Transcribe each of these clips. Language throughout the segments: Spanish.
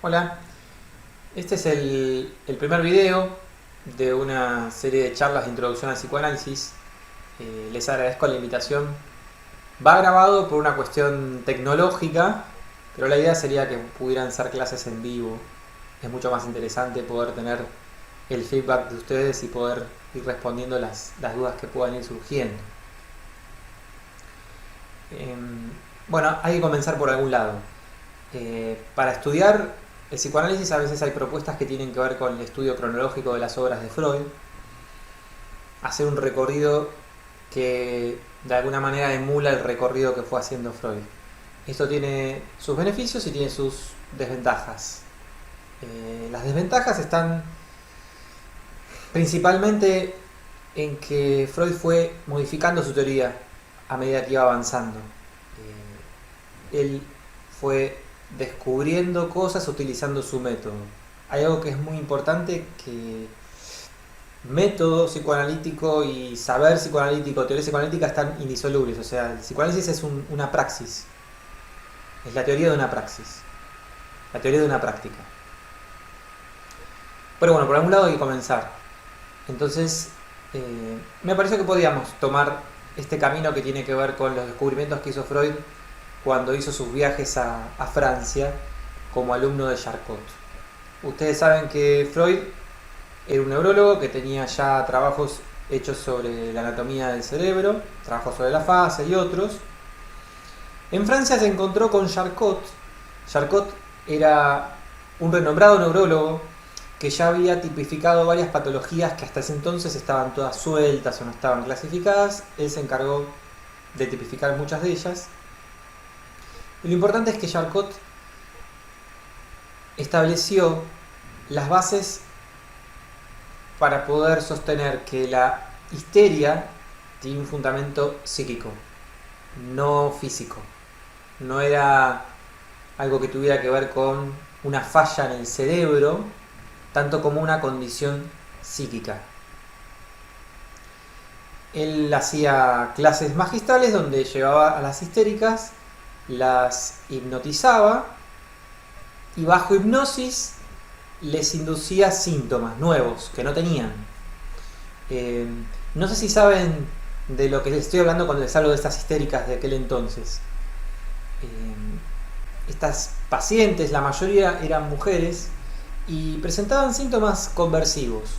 Hola, este es el primer video de una serie de charlas de introducción al psicoanálisis. Les agradezco la invitación. Va grabado por una cuestión tecnológica, pero la idea sería que pudieran ser clases en vivo. Es mucho más interesante poder tener el feedback de ustedes y poder ir respondiendo las dudas que puedan ir surgiendo. Bueno, hay que comenzar por algún lado. Para estudiar el psicoanálisis a veces hay propuestas que tienen que ver con el estudio cronológico de las obras de Freud, hacer un recorrido que de alguna manera emula el recorrido que fue haciendo Freud. Esto tiene sus beneficios y tiene sus desventajas. Las desventajas están principalmente en que Freud fue modificando su teoría a medida que iba avanzando. Él fue descubriendo cosas utilizando su método. Hay algo que es muy importante, que método psicoanalítico y saber psicoanalítico, teoría psicoanalítica están indisolubles. O sea, el psicoanálisis es una praxis. Es la teoría de una praxis. La teoría de una práctica. Pero bueno, por algún lado hay que comenzar. Entonces, me pareció que podíamos tomar este camino que tiene que ver con los descubrimientos que hizo Freud cuando hizo sus viajes a Francia como alumno de Charcot. Ustedes saben que Freud era un neurólogo que tenía ya trabajos hechos sobre la anatomía del cerebro, trabajos sobre la fase y otros. En Francia se encontró con Charcot. Charcot era un renombrado neurólogo que ya había tipificado varias patologías que hasta ese entonces estaban todas sueltas o no estaban clasificadas. Él se encargó de tipificar muchas de ellas. Lo importante es que Charcot estableció las bases para poder sostener que la histeria tiene un fundamento psíquico, no físico. No era algo que tuviera que ver con una falla en el cerebro, tanto como una condición psíquica. Él hacía clases magistrales donde llevaba a las histéricas, las hipnotizaba y bajo hipnosis les inducía síntomas nuevos que no tenían. No sé si saben de lo que les estoy hablando cuando les hablo de estas histéricas de aquel entonces. Estas pacientes, la mayoría eran mujeres y presentaban síntomas conversivos.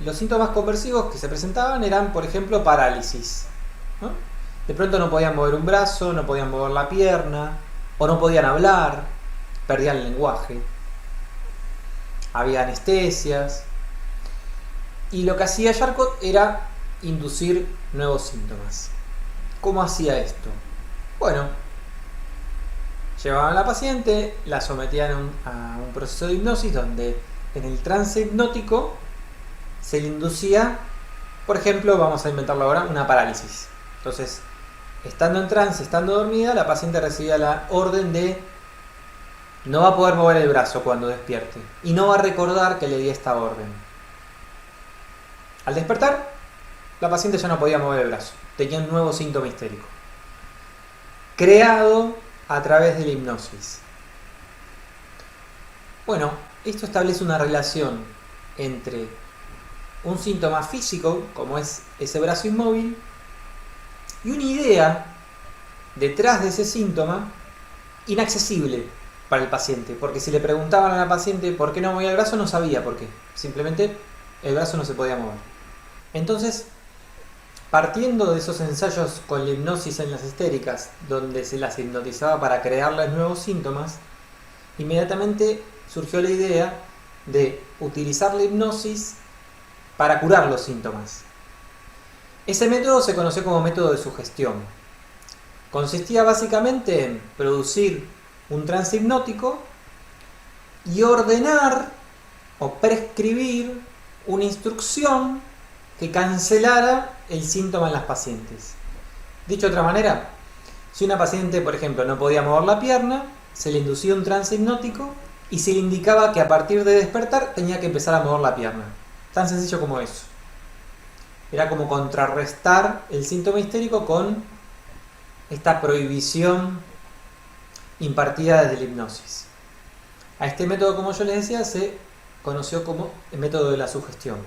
Los síntomas conversivos que se presentaban eran, por ejemplo, parálisis, ¿no? De pronto no podían mover un brazo, no podían mover la pierna, o no podían hablar, perdían el lenguaje. Había anestesias. Y lo que hacía Charcot era inducir nuevos síntomas. ¿Cómo hacía esto? Bueno, llevaban a la paciente, la sometían a un proceso de hipnosis donde en el trance hipnótico se le inducía, por ejemplo, vamos a inventarlo ahora, una parálisis. Entonces, estando en trance, estando dormida, la paciente recibía la orden de no va a poder mover el brazo cuando despierte y no va a recordar que le di esta orden. Al despertar, la paciente ya no podía mover el brazo, tenía un nuevo síntoma histérico, creado a través de la hipnosis. Bueno, esto establece una relación entre un síntoma físico, como es ese brazo inmóvil, y una idea detrás de ese síntoma inaccesible para el paciente, porque si le preguntaban a la paciente por qué no movía el brazo, no sabía por qué, simplemente el brazo no se podía mover. Entonces, partiendo de esos ensayos con la hipnosis en las histéricas, donde se las hipnotizaba para crearles nuevos síntomas, inmediatamente surgió la idea de utilizar la hipnosis para curar los síntomas. Ese método se conoció como método de sugestión. Consistía básicamente en producir un trance hipnótico y ordenar o prescribir una instrucción que cancelara el síntoma en las pacientes. Dicho de otra manera, si una paciente, por ejemplo, no podía mover la pierna, se le inducía un trance hipnótico y se le indicaba que a partir de despertar tenía que empezar a mover la pierna. Tan sencillo como eso. Era como contrarrestar el síntoma histérico con esta prohibición impartida desde la hipnosis. A este método, como yo les decía, se conoció como el método de la sugestión.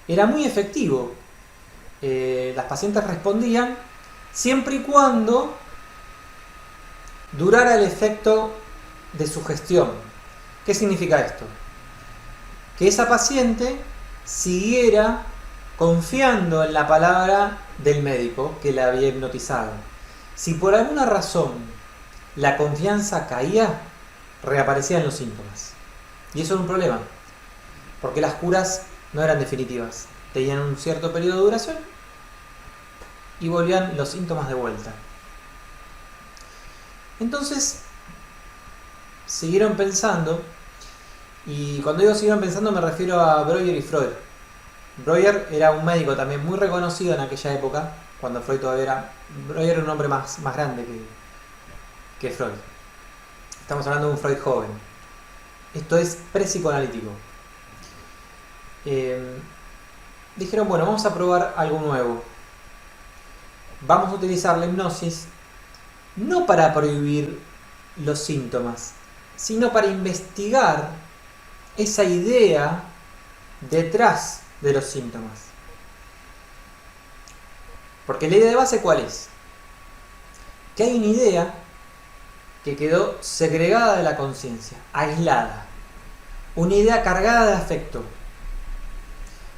Era muy efectivo. Las pacientes respondían siempre y cuando durara el efecto de sugestión. ¿Qué significa esto? Que esa paciente siguiera confiando en la palabra del médico que la había hipnotizado. Si por alguna razón la confianza caía, reaparecían los síntomas. Y eso era un problema, porque las curas no eran definitivas. Tenían un cierto periodo de duración y volvían los síntomas de vuelta. Entonces, siguieron pensando, y cuando digo siguieron pensando me refiero a Breuer y Freud. Breuer era un médico también muy reconocido en aquella época, cuando Freud todavía era... Breuer era un hombre más grande que Freud. Estamos hablando de un Freud joven. Esto es pre-psicoanalítico. Dijeron, bueno, vamos a probar algo nuevo. Vamos a utilizar la hipnosis no para prohibir los síntomas, sino para investigar esa idea detrás de los síntomas. Porque la idea de base, ¿cuál es? Que hay una idea que quedó segregada de la conciencia, aislada. Una idea cargada de afecto.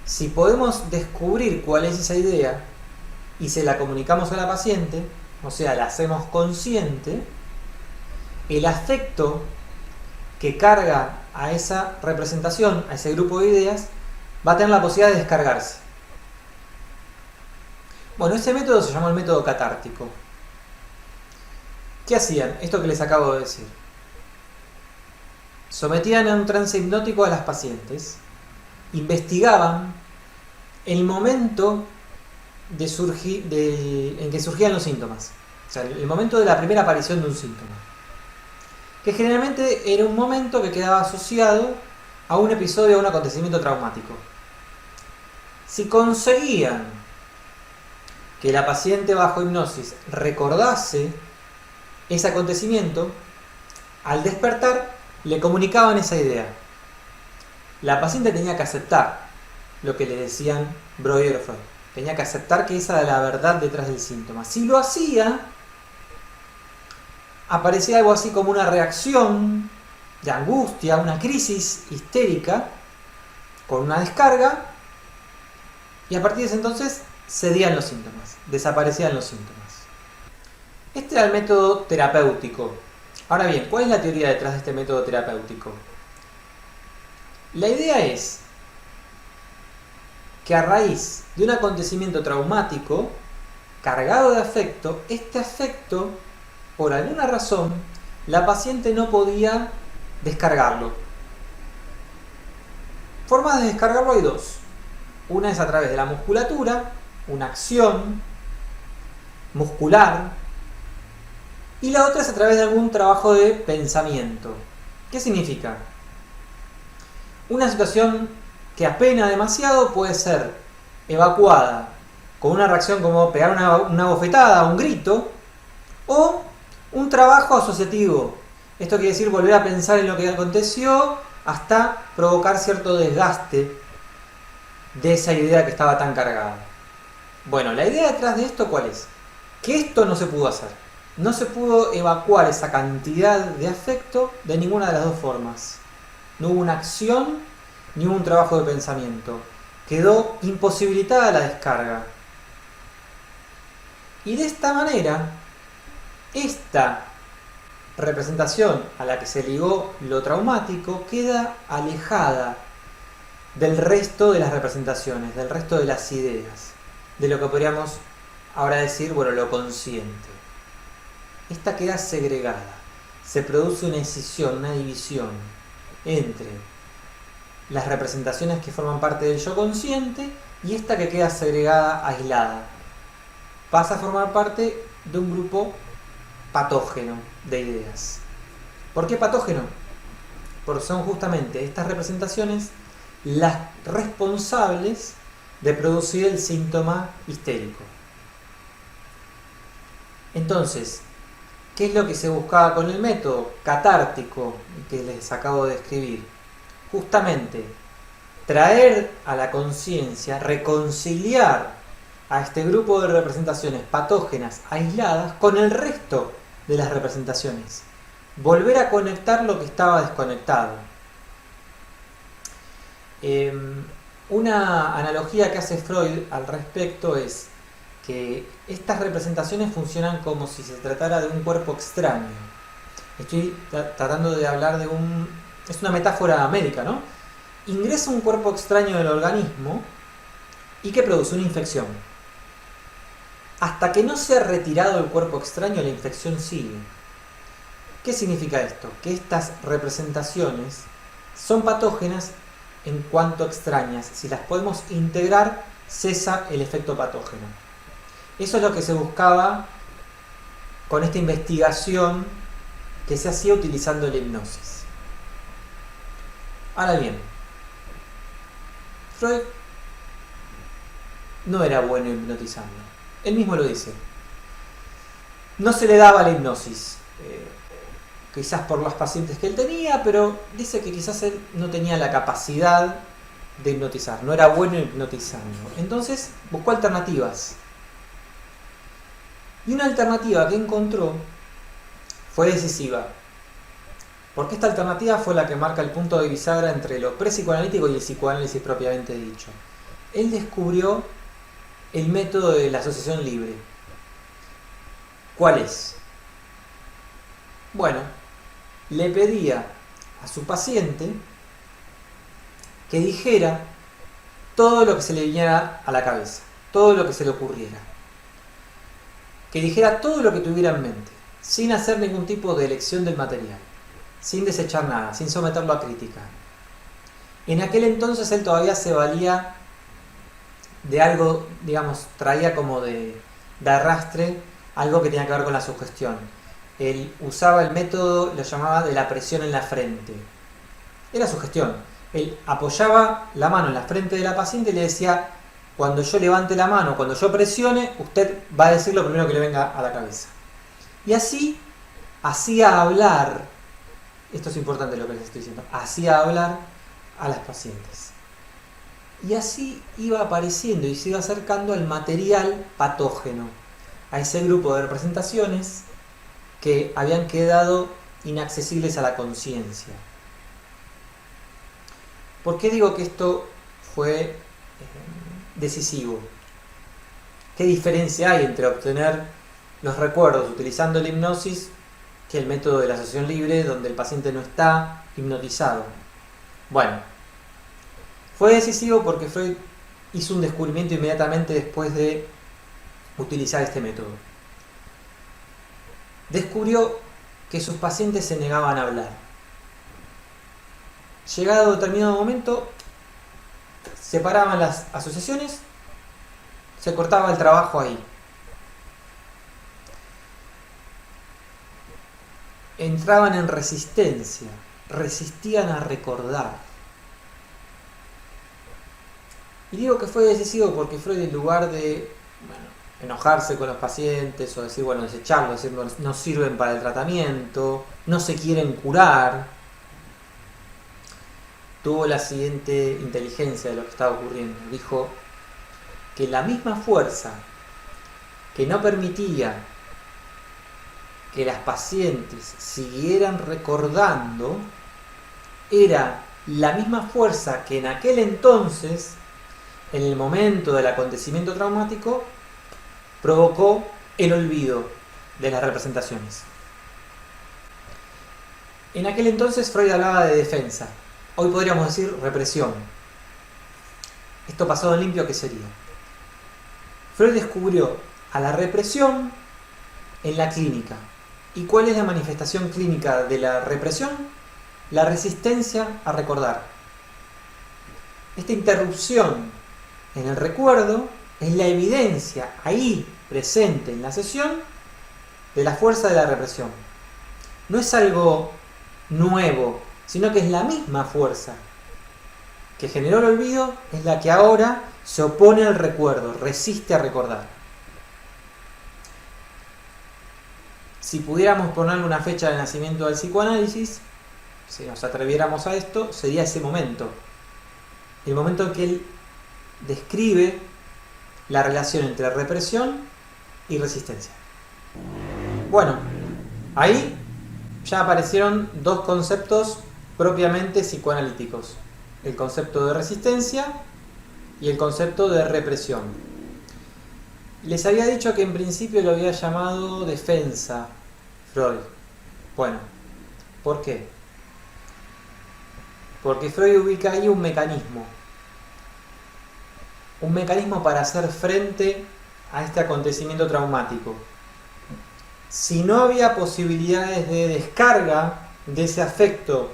Si podemos descubrir cuál es esa idea y se la comunicamos a la paciente, o sea, la hacemos consciente, el afecto que carga a esa representación, a ese grupo de ideas, va a tener la posibilidad de descargarse. Bueno, ese método se llamó el método catártico. ¿Qué hacían? Esto que les acabo de decir. Sometían a un trance hipnótico a las pacientes, investigaban el momento en que surgían los síntomas. O sea, el momento de la primera aparición de un síntoma. Que generalmente era un momento que quedaba asociado a un episodio, a un acontecimiento traumático. Si conseguían que la paciente bajo hipnosis recordase ese acontecimiento, al despertar le comunicaban esa idea. La paciente tenía que aceptar lo que le decían Breuer o Freud. Tenía que aceptar que esa era la verdad detrás del síntoma. Si lo hacía, aparecía algo así como una reacción de angustia, una crisis histérica, con una descarga, y a partir de ese entonces cedían los síntomas, desaparecían los síntomas. Este era el método terapéutico. Ahora bien, ¿cuál es la teoría detrás de este método terapéutico? La idea es que a raíz de un acontecimiento traumático, cargado de afecto, este afecto, por alguna razón, la paciente no podía descargarlo. Formas de descargarlo hay dos. Una es a través de la musculatura, una acción muscular, y la otra es a través de algún trabajo de pensamiento. ¿Qué significa? Una situación que apena demasiado puede ser evacuada con una reacción como pegar una bofetada, un grito, o un trabajo asociativo. Esto quiere decir volver a pensar en lo que aconteció hasta provocar cierto desgaste de esa idea que estaba tan cargada. Bueno, la idea detrás de esto, ¿cuál es? Que esto no se pudo hacer. No se pudo evacuar esa cantidad de afecto de ninguna de las dos formas. No hubo una acción ni hubo un trabajo de pensamiento. Quedó imposibilitada la descarga. Y de esta manera, esta representación a la que se ligó lo traumático queda alejada del resto de las representaciones, del resto de las ideas, de lo que podríamos ahora decir, bueno, lo consciente. Esta queda segregada, se produce una escisión, una división entre las representaciones que forman parte del yo consciente y esta que queda segregada, aislada. Pasa a formar parte de un grupo patógeno de ideas. ¿Por qué patógeno? Porque son justamente estas representaciones las responsables de producir el síntoma histérico. Entonces, ¿Qué es lo que se buscaba con el método catártico que les acabo de describir? Justamente traer a la conciencia, reconciliar a este grupo de representaciones patógenas aisladas con el resto de las representaciones. Volver a conectar lo que estaba desconectado. Una analogía que hace Freud al respecto es que estas representaciones funcionan como si se tratara de un cuerpo extraño. Estoy tratando de hablar de un... es una metáfora médica, ¿no? Ingresa un cuerpo extraño en el organismo y que produce una infección. Hasta que no se ha retirado el cuerpo extraño, la infección sigue. ¿Qué significa esto? Que estas representaciones son patógenas en cuanto extrañas. Si las podemos integrar, cesa el efecto patógeno. Eso es lo que se buscaba con esta investigación que se hacía utilizando la hipnosis. Ahora bien, Freud no era bueno hipnotizando. Él mismo lo dice. No se le daba la hipnosis. Quizás por los pacientes que él tenía, pero dice que quizás él no tenía la capacidad de hipnotizar. No era bueno hipnotizando. Entonces buscó alternativas. Y una alternativa que encontró fue decisiva. Porque esta alternativa fue la que marca el punto de bisagra entre lo pre-psicoanalítico y el psicoanálisis propiamente dicho. Él descubrió el método de la asociación libre. ¿Cuál es? Bueno, le pedía a su paciente que dijera todo lo que se le viniera a la cabeza, todo lo que se le ocurriera. Que dijera todo lo que tuviera en mente, sin hacer ningún tipo de elección del material, sin desechar nada, sin someterlo a crítica. En aquel entonces él todavía se valía de algo, digamos, traía como de arrastre algo que tenía que ver con la sugestión. Él usaba el método, lo llamaba de la presión en la frente. Era sugestión. Él apoyaba la mano en la frente de la paciente y le decía: cuando yo levante la mano, cuando yo presione, usted va a decir lo primero que le venga a la cabeza. Y así hacía hablar, esto es importante lo que les estoy diciendo, hacía hablar a las pacientes. Y así iba apareciendo y se iba acercando al material patógeno, a ese grupo de representaciones que habían quedado inaccesibles a la conciencia. ¿Por qué digo que esto fue decisivo? ¿Qué diferencia hay entre obtener los recuerdos utilizando la hipnosis que el método de la asociación libre, donde el paciente no está hipnotizado? Bueno, fue decisivo porque Freud hizo un descubrimiento inmediatamente después de utilizar este método. Descubrió que sus pacientes se negaban a hablar. Llegado a determinado momento, separaban las asociaciones, se cortaba el trabajo ahí. Entraban en resistencia, resistían a recordar. Y digo que fue decisivo porque Freud, en lugar de enojarse con los pacientes o decir, desecharlos, decir no sirven para el tratamiento, no se quieren curar, tuvo la siguiente inteligencia de lo que estaba ocurriendo. Dijo que la misma fuerza que no permitía que las pacientes siguieran recordando era la misma fuerza que en aquel entonces, en el momento del acontecimiento traumático, provocó el olvido de las representaciones. En aquel entonces Freud hablaba de defensa. Hoy podríamos decir represión. Esto pasado en limpio, ¿qué sería? Freud descubrió a la represión en la clínica. ¿Y cuál es la manifestación clínica de la represión? La resistencia a recordar. Esta interrupción en el recuerdo es la evidencia ahí presente en la sesión de la fuerza de la represión. No es algo nuevo, sino que es la misma fuerza que generó el olvido, es la que ahora se opone al recuerdo, resiste a recordar. si pudiéramos ponerle una fecha de nacimiento del psicoanálisis, si nos atreviéramos a esto, sería ese momento. El momento en que él describe la relación entre represión y resistencia. Bueno, ahí ya aparecieron dos conceptos propiamente psicoanalíticos: el concepto de resistencia y el concepto de represión. Les había dicho que en principio lo había llamado defensa Freud. Bueno, ¿por qué? Porque Freud ubica ahí un mecanismo para hacer frente a este acontecimiento traumático. Si no había posibilidades de descarga de ese afecto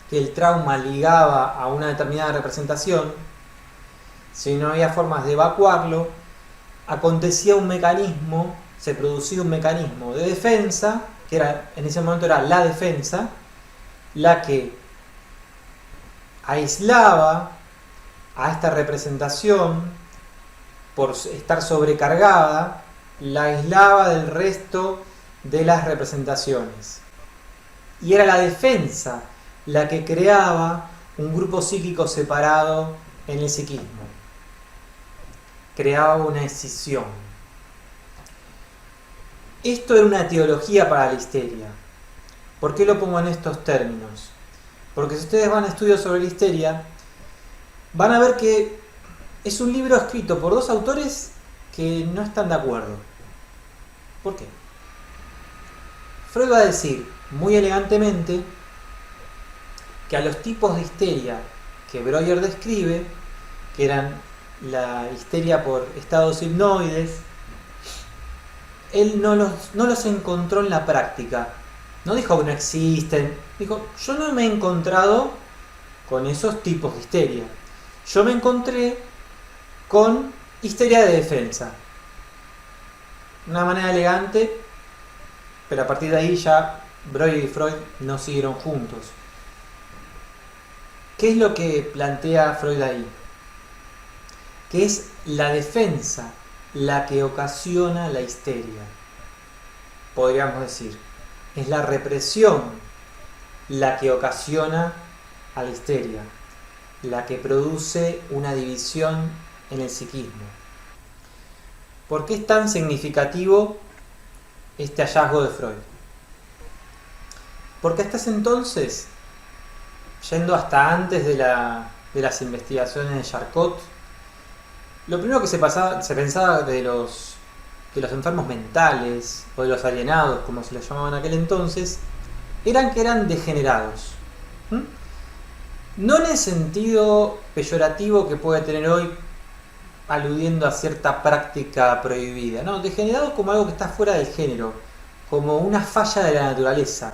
que el trauma ligaba a una determinada representación, si no había formas de evacuarlo, acontecía un mecanismo, se producía un mecanismo de defensa, que en ese momento era la defensa, la que aislaba a esta representación por estar sobrecargada, la aislaba del resto de las representaciones. Y era la defensa la que creaba un grupo psíquico separado en el psiquismo. Creaba una escisión. Esto era una etiología para la histeria. ¿Por qué lo pongo en estos términos? Porque si ustedes van a estudios sobre la histeria, van a ver que es un libro escrito por dos autores que no están de acuerdo. ¿Por qué? Freud va a decir muy elegantemente que a los tipos de histeria que Breuer describe, que eran la histeria por estados hipnoides, él no los encontró en la práctica. No dijo que no existen, dijo: yo no me he encontrado con esos tipos de histeria. Yo me encontré con histeria de defensa. Una manera elegante, pero a partir de ahí ya Breuer y Freud no siguieron juntos. ¿Qué es lo que plantea Freud ahí? Que es la defensa la que ocasiona la histeria. Podríamos decir, es la represión la que ocasiona a la histeria, la que produce una división en el psiquismo. ¿Por qué es tan significativo este hallazgo de Freud? Porque hasta ese entonces, yendo hasta antes de las investigaciones de Charcot, lo primero que se pensaba de los enfermos mentales o de los alienados, como se les llamaba en aquel entonces, eran que eran degenerados. No en el sentido peyorativo que puede tener hoy, aludiendo a cierta práctica prohibida. No, degenerados como algo que está fuera del género, como una falla de la naturaleza.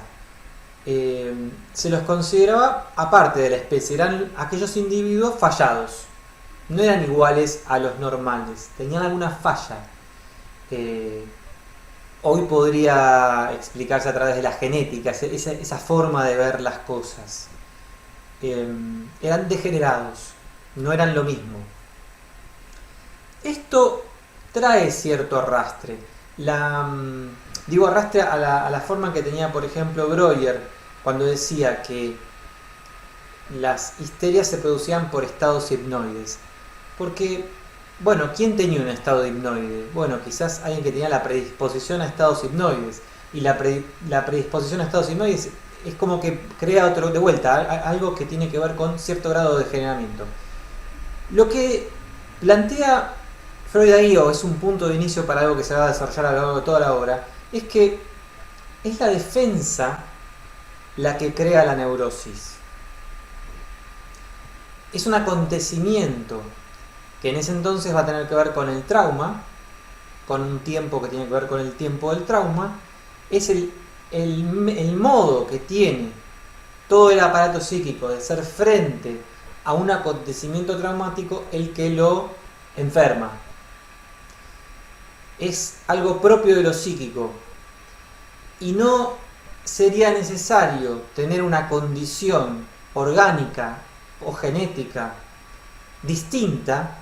Se los consideraba aparte de la especie, eran aquellos individuos fallados. No eran iguales a los normales, tenían alguna falla. Hoy podría explicarse a través de la genética, esa forma de ver las cosas. Eran degenerados, no eran lo mismo. Esto trae cierto arrastre. Digo arrastre a la forma que tenía, por ejemplo, Breuer, cuando decía que las histerias se producían por estados hipnoides. Porque, bueno, ¿quién tenía un estado hipnoide? Bueno, quizás alguien que tenía la predisposición a estados hipnoides. Y la predisposición a estados hipnoides es como que crea otro, de vuelta, algo que tiene que ver con cierto grado de degeneramiento. Lo que plantea Freud ahí, o es un punto de inicio para algo que se va a desarrollar a lo largo de toda la obra, es que es la defensa la que crea la neurosis. Es un acontecimiento que en ese entonces va a tener que ver con el trauma, con un tiempo que tiene que ver con el tiempo del trauma. Es el modo que tiene todo el aparato psíquico de hacer frente a un acontecimiento traumático el que lo enferma. Es algo propio de lo psíquico y no sería necesario tener una condición orgánica o genética distinta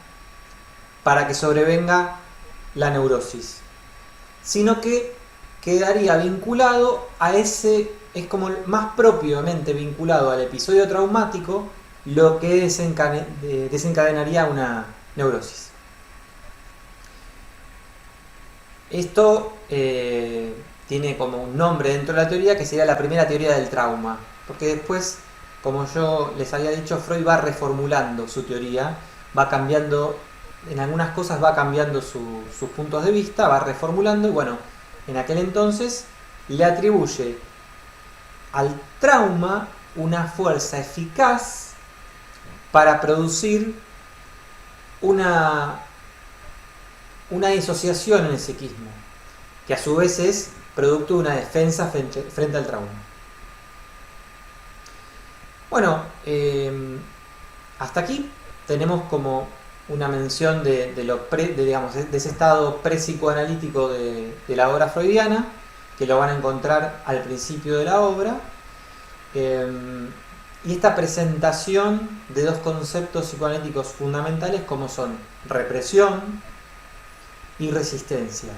para que sobrevenga la neurosis, sino que quedaría vinculado a ese, es como más propiamente vinculado al episodio traumático, lo que desencadenaría una neurosis. Esto tiene como un nombre dentro de la teoría que sería la primera teoría del trauma, porque después, como yo les había dicho, Freud va reformulando su teoría, va cambiando, en algunas cosas va cambiando sus puntos de vista, va reformulando, y bueno, en aquel entonces le atribuye al trauma una fuerza eficaz para producir una disociación en el psiquismo, que a su vez es producto de una defensa frente al trauma. Bueno, hasta aquí tenemos como una mención de ese estado pre-psicoanalítico de la obra freudiana, que lo van a encontrar al principio de la obra, y esta presentación de dos conceptos psicoanalíticos fundamentales como son represión y resistencia.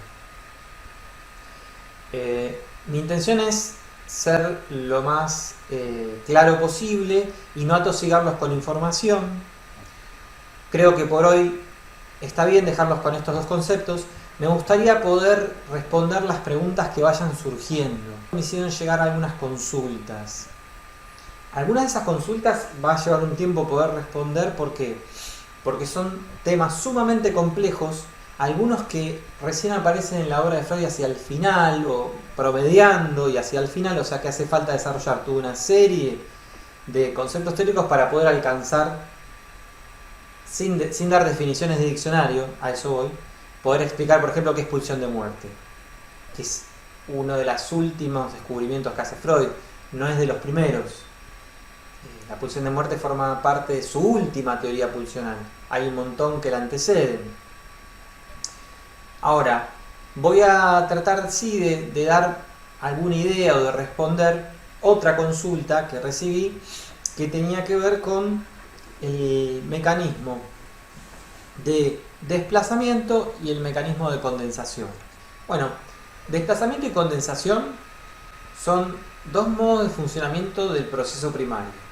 Mi intención es ser lo más claro posible y no atosigarlos con información. Creo que por hoy está bien dejarlos con estos dos conceptos. Me gustaría poder responder las preguntas que vayan surgiendo. Me hicieron llegar algunas consultas. Algunas de esas consultas va a llevar un tiempo poder responder. ¿Por qué? Porque son temas sumamente complejos, algunos que recién aparecen en la obra de Freud hacia el final, o promediando y hacia el final, o sea que hace falta desarrollar toda una serie de conceptos teóricos para poder alcanzar, sin dar definiciones de diccionario, a eso voy, poder explicar, por ejemplo, qué es pulsión de muerte, que es uno de los últimos descubrimientos que hace Freud, no es de los primeros. La pulsión de muerte forma parte de su última teoría pulsional. Hay un montón que la anteceden. Ahora, voy a tratar de dar alguna idea o de responder otra consulta que recibí que tenía que ver con el mecanismo de desplazamiento y el mecanismo de condensación. Bueno, desplazamiento y condensación son dos modos de funcionamiento del proceso primario.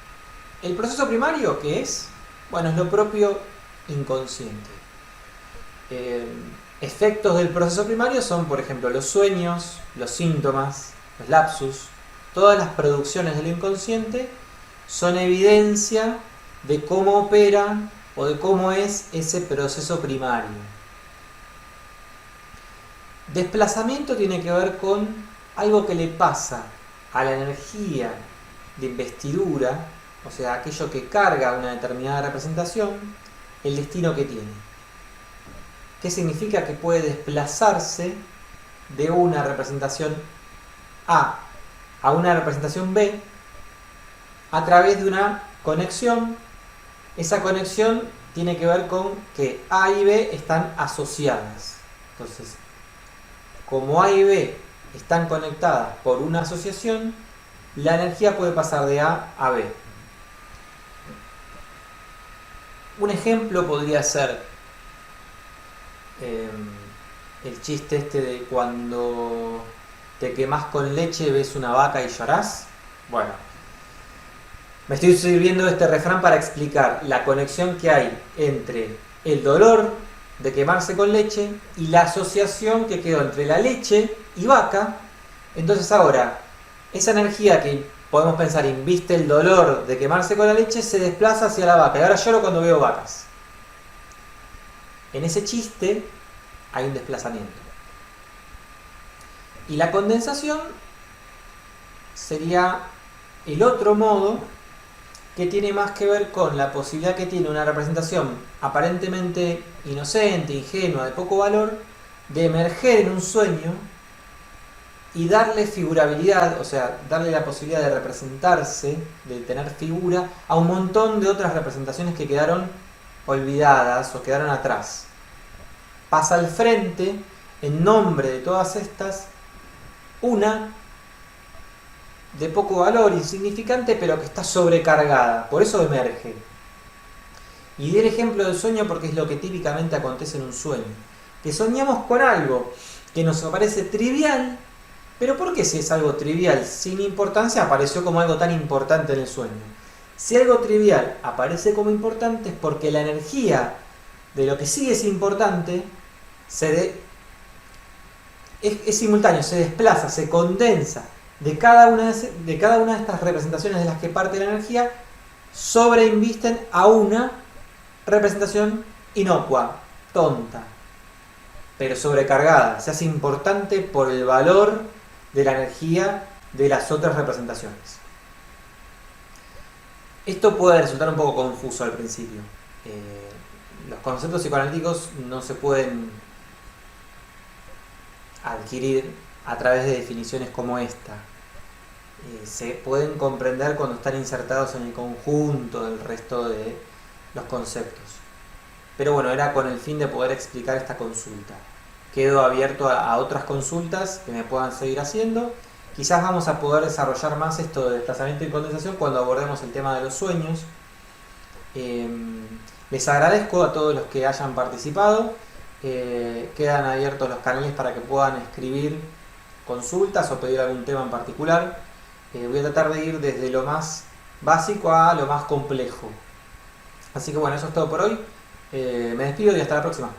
El proceso primario, ¿qué es? Bueno, es lo propio inconsciente. Efectos del proceso primario son, por ejemplo, los sueños, los síntomas, los lapsus. Todas las producciones del inconsciente son evidencia de cómo opera o de cómo es ese proceso primario. Desplazamiento tiene que ver con algo que le pasa a la energía de investidura, o sea, aquello que carga una determinada representación, el destino que tiene. ¿Qué significa? Que puede desplazarse de una representación A a una representación B a través de una conexión. Esa conexión tiene que ver con que A y B están asociadas. Entonces, como A y B están conectadas por una asociación, la energía puede pasar de A a B. Un ejemplo podría ser el chiste este de cuando te quemás con leche, ves una vaca y llorás. Bueno, me estoy sirviendo de este refrán para explicar la conexión que hay entre el dolor de quemarse con leche y la asociación que quedó entre la leche y vaca. Entonces ahora, esa energía que podemos pensar inviste el dolor de quemarse con la leche se desplaza hacia la vaca. Y ahora lloro cuando veo vacas. En ese chiste hay un desplazamiento. Y la condensación sería el otro modo, que tiene más que ver con la posibilidad que tiene una representación aparentemente inocente, ingenua, de poco valor, de emerger en un sueño y darle figurabilidad, o sea, darle la posibilidad de representarse, de tener figura, a un montón de otras representaciones que quedaron olvidadas o quedaron atrás. Pasa al frente, en nombre de todas estas, una de poco valor, insignificante, pero que está sobrecargada, por eso emerge. Y di el ejemplo del sueño porque es lo que típicamente acontece en un sueño, que soñamos con algo que nos parece trivial, Pero ¿por qué si es algo trivial, sin importancia, apareció como algo tan importante en el sueño? Si algo trivial aparece como importante es porque la energía de lo que sí es importante es simultáneo, se desplaza, se condensa de cada una de estas representaciones de las que parte la energía, sobreinvisten a una representación inocua, tonta, pero sobrecargada, se hace importante por el valor de la energía de las otras representaciones. Esto puede resultar un poco confuso al principio. Los conceptos psicoanalíticos no se pueden adquirir a través de definiciones como esta. Se pueden comprender cuando están insertados en el conjunto del resto de los conceptos. Pero bueno, era con el fin de poder explicar esta consulta. Quedo abierto a otras consultas que me puedan seguir haciendo. Quizás vamos a poder desarrollar más esto de desplazamiento y condensación cuando abordemos el tema de los sueños. Les agradezco a todos los que hayan participado. Quedan abiertos los canales para que puedan escribir consultas o pedir algún tema en particular. Voy a tratar de ir desde lo más básico a lo más complejo. Así que bueno, eso es todo por hoy. Me despido y hasta la próxima.